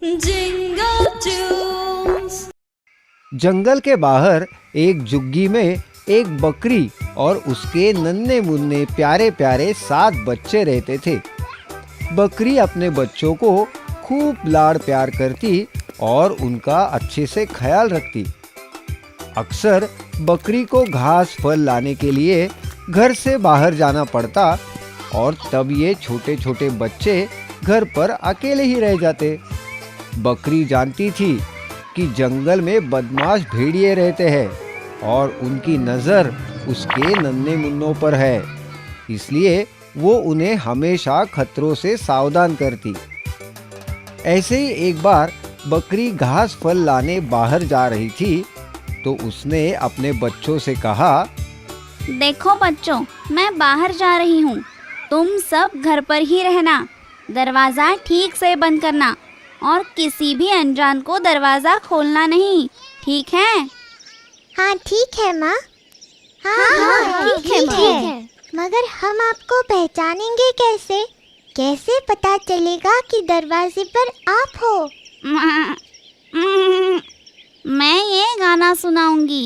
Jingle tunes। जंगल के बाहर एक झुग्गी में एक बकरी और उसके नन्हे मुन्ने प्यारे प्यारे 7 बच्चे रहते थे। बकरी अपने बच्चों को खूब लाड़ प्यार करती और उनका अच्छे से ख्याल रखती। अक्सर बकरी को घास फल लाने के लिए घर से बाहर जाना पड़ता और तब ये छोटे छोटे बच्चे घर पर अकेले ही रह जाते। बकरी जानती थी कि जंगल में बदमाश भेड़िए रहते हैं और उनकी नज़र उसके नन्हे मुन्नों पर है, इसलिए वो उन्हें हमेशा खतरों से सावधान करती। ऐसे ही एक बार बकरी घास फल लाने बाहर जा रही थी तो उसने अपने बच्चों से कहा, देखो बच्चों, मैं बाहर जा रही हूँ, तुम सब घर पर ही रहना, दरवाज़ा ठीक से बंद करना और किसी भी अनजान को दरवाज़ा खोलना नहीं, ठीक है? हाँ ठीक है माँ। हाँ ठीक है। मगर हम आपको पहचानेंगे कैसे? कैसे पता चलेगा कि दरवाजे पर आप हो? मैं ये गाना सुनाऊंगी।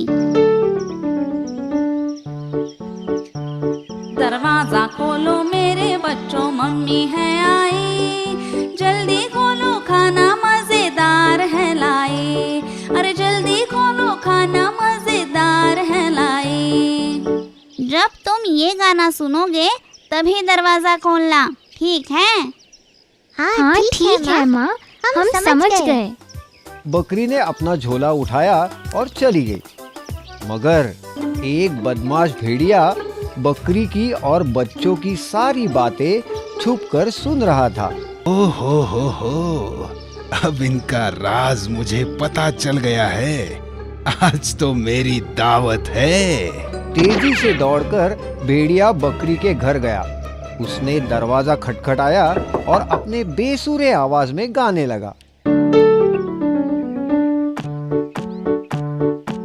दरवाजा खोलो मेरे बच्चों, मम्मी है आई, जल्दी खोलो खाना मजेदार है लाई, अरे जल्दी खोलो खाना मजेदार है लाई। जब तुम ये गाना सुनोगे तभी दरवाज़ा खोलना, ठीक है? हाँ ठीक है माँ, हम समझ गए। बकरी ने अपना झोला उठाया और चली गई। मगर एक बदमाश भेड़िया बकरी की और बच्चों की सारी बातें छुपकर सुन रहा था। हो, अब इनका राज मुझे पता चल गया है। आज तो मेरी दावत है। तेजी से दौड़कर भेड़िया बकरी के घर गया। उसने दरवाजा खटखटाया और अपने बेसुरे आवाज में गाने लगा।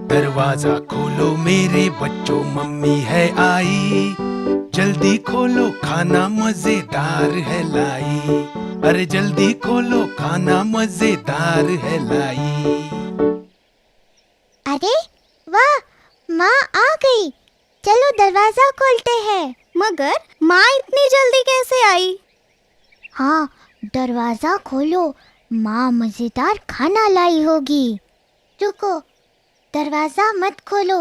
दरवाजा खोलो मेरे बच्चों, मम्मी है आई, जल्दी खोलो खाना मजेदार है लाई, अरे जल्दी खोलो खाना मजेदार है लाई। अरे वाह, माँ आ गई, चलो दरवाजा खोलते हैं। मगर माँ इतनी जल्दी कैसे आई? हाँ, दरवाजा खोलो, माँ मजेदार खाना लाई होगी। रुको, दरवाजा मत खोलो,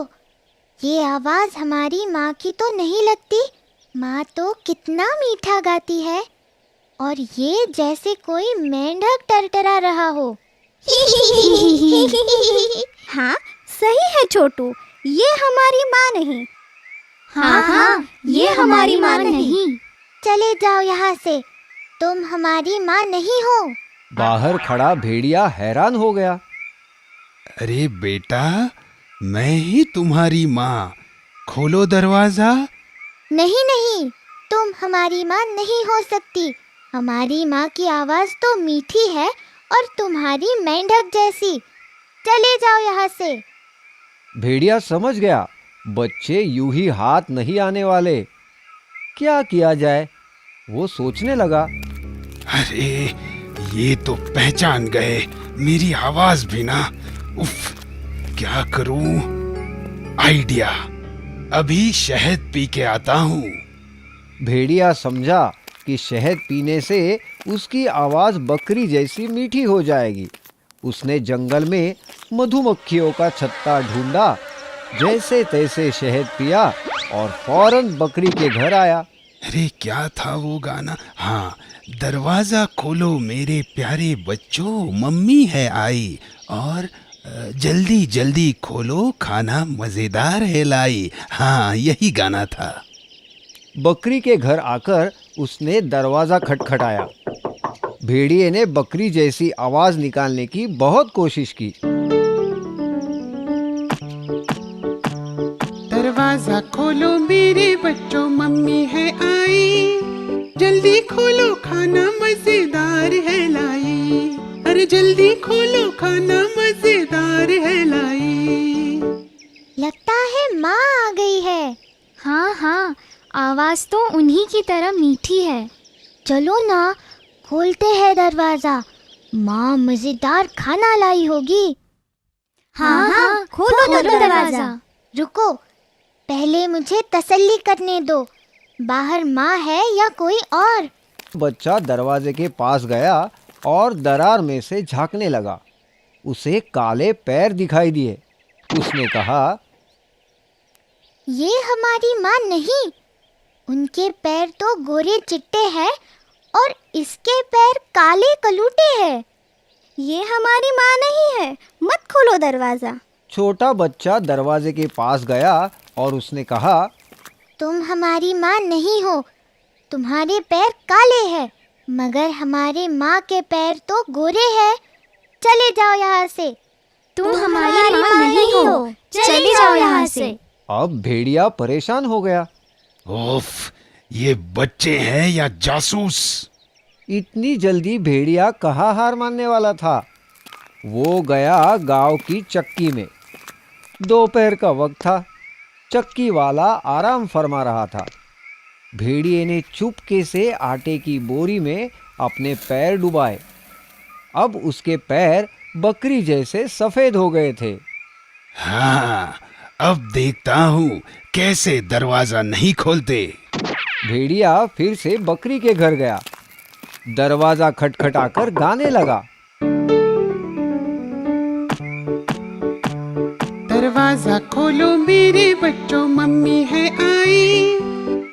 ये आवाज हमारी माँ की तो नहीं लगती। माँ तो कितना मीठा गाती है और ये जैसे कोई मेंढक टरटरा रहा हो। हाँ सही है छोटू, ये हमारी माँ नहीं। हाँ, ये हमारी माँ नहीं। चले जाओ यहाँ से, तुम हमारी माँ नहीं हो। बाहर खड़ा भेड़िया हैरान हो गया। अरे बेटा, मैं ही तुम्हारी माँ, खोलो दरवाजा। नहीं, तुम हमारी माँ नहीं हो सकती। हमारी माँ की आवाज तो मीठी है और तुम्हारी मेंढक जैसी। चले जाओ यहाँ से। भेड़िया समझ गया बच्चे यूं ही हाथ नहीं आने वाले। क्या किया जाए, वो सोचने लगा। अरे ये तो पहचान गए मेरी आवाज भी ना। उफ, क्या करूं? आइडिया, अभी शहद पी के आता हूँ। भेड़िया समझा कि शहद पीने से उसकी आवाज बकरी जैसी मीठी हो जाएगी। उसने जंगल में मधुमक्खियों का छत्ता ढूंढा, जैसे तैसे शहद पिया और फौरन बकरी के घर आया। अरे क्या था वो गाना? हाँ, दरवाजा खोलो मेरे प्यारे बच्चों, मम्मी है आई, और जल्दी जल्दी खोलो खाना मजेदार है लाई। हाँ, यही गाना था। बकरी के घर आकर उसने दरवाजा खटखटाया। भेड़िए ने बकरी जैसी आवाज निकालने की बहुत कोशिश की। दरवाजा खोलो मेरे बच्चों, मम्मी है आई, जल्दी खोलो खाना मजेदार है लाई, अरे जल्दी खोलो खाना मजेदार है लाई। लगता है माँ आ गई है। हाँ, आवाज तो उन्हीं की तरह मीठी है। चलो ना, खोलते हैं दरवाजा। माँ मजेदार खाना लाई होगी। हाँ हाँ, खोलो दरवाजा। रुको, पहले मुझे तसल्ली करने दो। बाहर माँ है या कोई और? बच्चा दरवाजे के पास गया और दरार में से झांकने लगा। उसे काले पैर दिखाई दिए। उसने कहा, ये हमारी माँ नहीं, उनके पैर तो गोरे चिट्टे हैं और इसके पैर काले कलूटे हैं। ये हमारी माँ नहीं है, मत खोलो दरवाजा। छोटा बच्चा दरवाजे के पास गया और उसने कहा, तुम हमारी माँ नहीं हो, तुम्हारे पैर काले हैं, मगर हमारे माँ के पैर तो गोरे हैं। चले जाओ यहाँ से। तुम हमारी माँ नहीं हो, चले जाओ यहाँ से। अब भेड़िया परेशान हो गया। ओफ, ये बच्चे हैं या जासूस? इतनी जल्दी भेड़िया कहाँ हार मानने वाला था। वो गया गांव की चक्की में। दोपहर का वक्त था। चक्की वाला आराम फरमा रहा था। भेड़िए ने चुपके से आटे की बोरी में अपने पैर डुबाए। अब उसके पैर बकरी जैसे सफेद हो गए थे। हाँ, अब देखता हूँ कैसे दरवाजा नहीं खोलते। भेड़िया फिर से बकरी के घर गया। दरवाजा खटखटाकर गाने लगा। दरवाजा खोलो मेरे बच्चों, मम्मी है आई।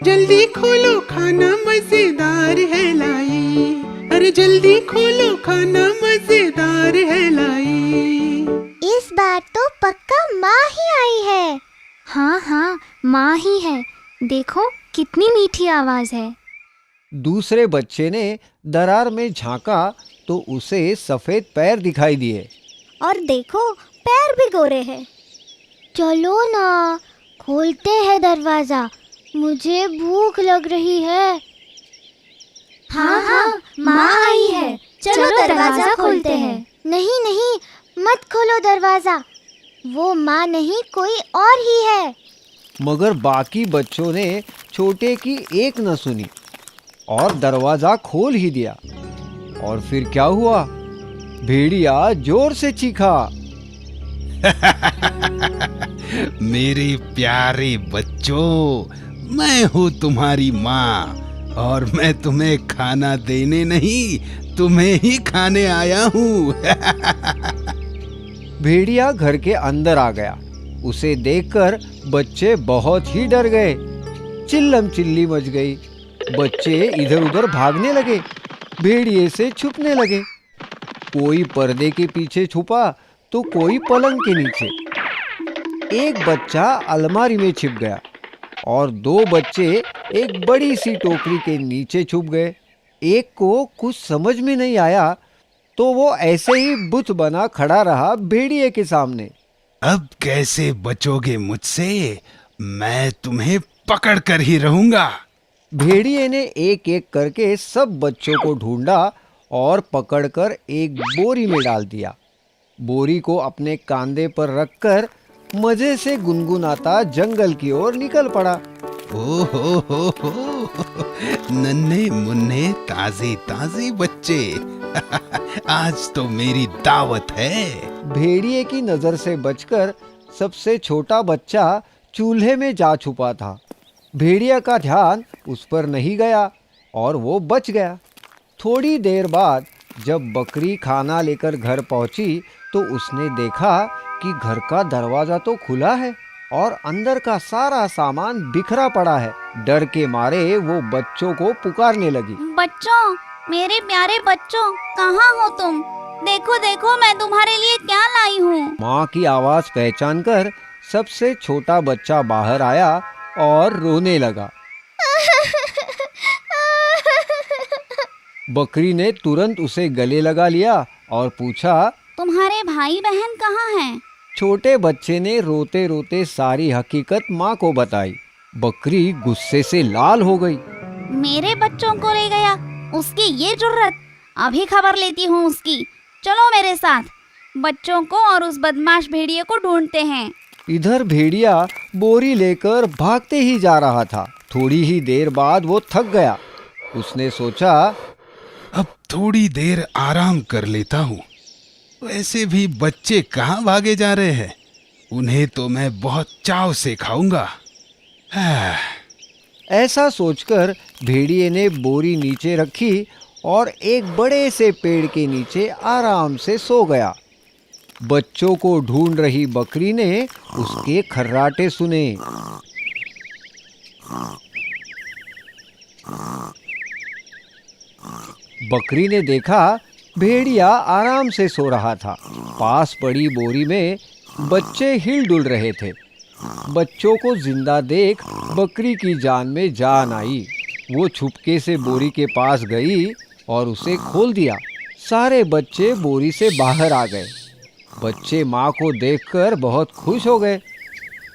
जल्दी खोलो, खाना मजेदार है लाई। अरे जल्दी खोलो, खाना मजेदार है लाई। इस बार तो पक्का माँ ही आई है। हाँ हाँ, माँ ही है। देखो कितनी मीठी आवाज है। दूसरे बच्चे ने दरार में झांका तो उसे सफेद पैर दिखाई दिए। और देखो, पैर भी गोरे हैं। चलो ना, खोलते हैं दरवाजा, मुझे भूख लग रही है। हाँ हाँ, माँ आई है। चलो दरवाजा खोलते हैं। नहीं नहीं, मत खोलो दरवाजा, वो माँ नहीं कोई और ही है। मगर बाकी बच्चों ने छोटे की एक न सुनी और दरवाजा खोल ही दिया। और फिर क्या हुआ? भेड़िया जोर से चीखा। मेरे प्यारे बच्चों, मैं हूँ तुम्हारी माँ और मैं तुम्हें खाना देने नहीं, तुम्हें ही खाने आया हूँ। भेड़िया घर के अंदर आ गया। उसे देखकर बच्चे बहुत ही डर गए। चिल्लम चिल्ली मच गई। बच्चे इधर उधर भागने लगे, भेड़िए से छुपने लगे। कोई पर्दे के पीछे छुपा तो कोई पलंग के नीचे। एक बच्चा अलमारी में छिप गया और दो बच्चे एक बड़ी सी टोकरी के नीचे छुप गए। एक को कुछ समझ में नहीं आया तो वो ऐसे ही बुत बना खड़ा रहा भेड़िए के सामने। अब कैसे बचोगे मुझसे? मैं तुम्हें पकड़ कर ही रहूंगा। भेड़िए ने एक एक करके सब बच्चों को ढूंढा और पकड़कर एक बोरी में डाल दिया। बोरी को अपने कांधे पर रखकर मजे से गुनगुनाता जंगल की ओर निकल पड़ा। ओ हो, नन्हे मुन्ने ताजे ताजे बच्चे। आज तो मेरी दावत है। भेड़िए की नजर से बचकर सबसे छोटा बच्चा चूल्हे में जा छुपा था। भेड़िया का ध्यान उस पर नहीं गया और वो बच गया। थोड़ी देर बाद जब बकरी खाना लेकर घर पहुंची तो उसने देखा कि घर का दरवाजा तो खुला है और अंदर का सारा सामान बिखरा पड़ा है। डर के मारे वो बच्चों को पुकारने लगी। बच्चों, मेरे प्यारे बच्चों, कहाँ हो तुम? देखो देखो, मैं तुम्हारे लिए क्या लाई हूँ। माँ की आवाज पहचान कर सबसे छोटा बच्चा बाहर आया और रोने लगा। बकरी ने तुरंत उसे गले लगा लिया और पूछा, तुम्हारे भाई बहन कहाँ हैं? छोटे बच्चे ने रोते रोते सारी हकीकत माँ को बताई। बकरी गुस्से से लाल हो गई। मेरे बच्चों को ले गया, उसकी ये जुर्रत! अभी खबर लेती हूँ उसकी। चलो मेरे साथ, बच्चों को और उस बदमाश भेड़िए को ढूंढते हैं। इधर भेड़िया बोरी लेकर भागते ही जा रहा था। थोड़ी ही देर बाद वो थक गया। उसने सोचा, अब थोड़ी देर आराम कर लेता हूँ। वैसे भी बच्चे कहाँ भागे जा रहे हैं, उन्हें तो मैं बहुत चाव से खाऊंगा। हाँ। ऐसा सोचकर भेड़िए ने बोरी नीचे रखी और एक बड़े से पेड़ के नीचे आराम से सो गया। बच्चों को ढूंढ रही बकरी ने उसके खर्राटे सुने। बकरी ने देखा भेड़िया आराम से सो रहा था। पास पड़ी बोरी में बच्चे हिल डुल रहे थे। बच्चों को जिंदा देख बकरी की जान में जान आई। वो छुपके से बोरी के पास गई और उसे खोल दिया। सारे बच्चे बोरी से बाहर आ गए। बच्चे माँ को देखकर बहुत खुश हो गए।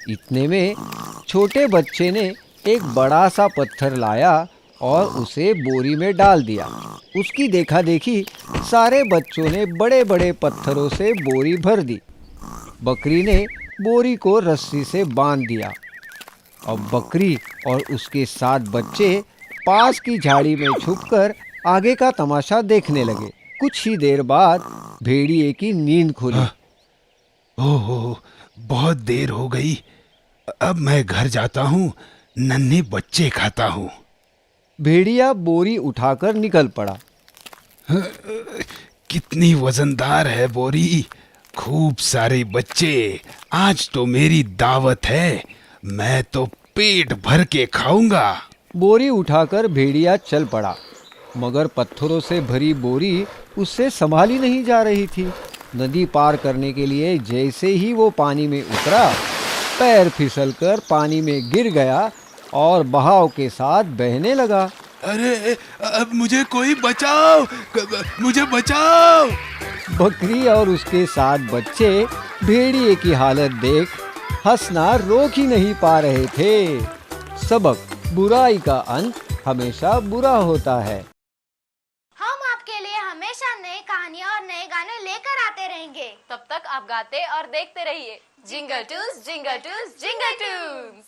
इतने में छोटे बच्चे ने एक बड़ा सा पत्थर लाया और उसे बोरी में डाल दिया। उसकी देखा देखी सारे बच्चों ने बड़े बड़े पत्थरों से बोरी भर दी। बकरी ने बोरी को रस्सी से बांध दिया। अब बकरी और उसके 7 बच्चे पास की झाड़ी में छुपकर आगे का तमाशा देखने लगे। कुछ ही देर बाद भेड़िए की नींद खुली। ओहो, बहुत देर हो गई। अब मैं घर जाता हूँ, नन्हे बच्चे खाता हूँ। भेड़िया बोरी उठाकर निकल पड़ा। कितनी वजनदार है बोरी। खूब सारे बच्चे, आज तो मेरी दावत है। मैं तो पेट भर के खाऊंगा। बोरी उठाकर भेड़िया चल पड़ा, मगर पत्थरों से भरी बोरी उससे संभाली नहीं जा रही थी। नदी पार करने के लिए जैसे ही वो पानी में उतरा, पैर फिसलकर पानी में गिर गया और बहाव के साथ बहने लगा। अरे, अब मुझे कोई बचाओ, मुझे बचाओ। बकरी और उसके 7 बच्चे भेड़िए की हालत देख हंसना रोक ही नहीं पा रहे थे। सबक: बुराई का अंत हमेशा बुरा होता है। हम आपके लिए हमेशा नई कहानियाँ और नए गाने लेकर आते रहेंगे। तब तक आप गाते और देखते रहिए जिंगल टूस जिंगल टूस जिंगल टूस।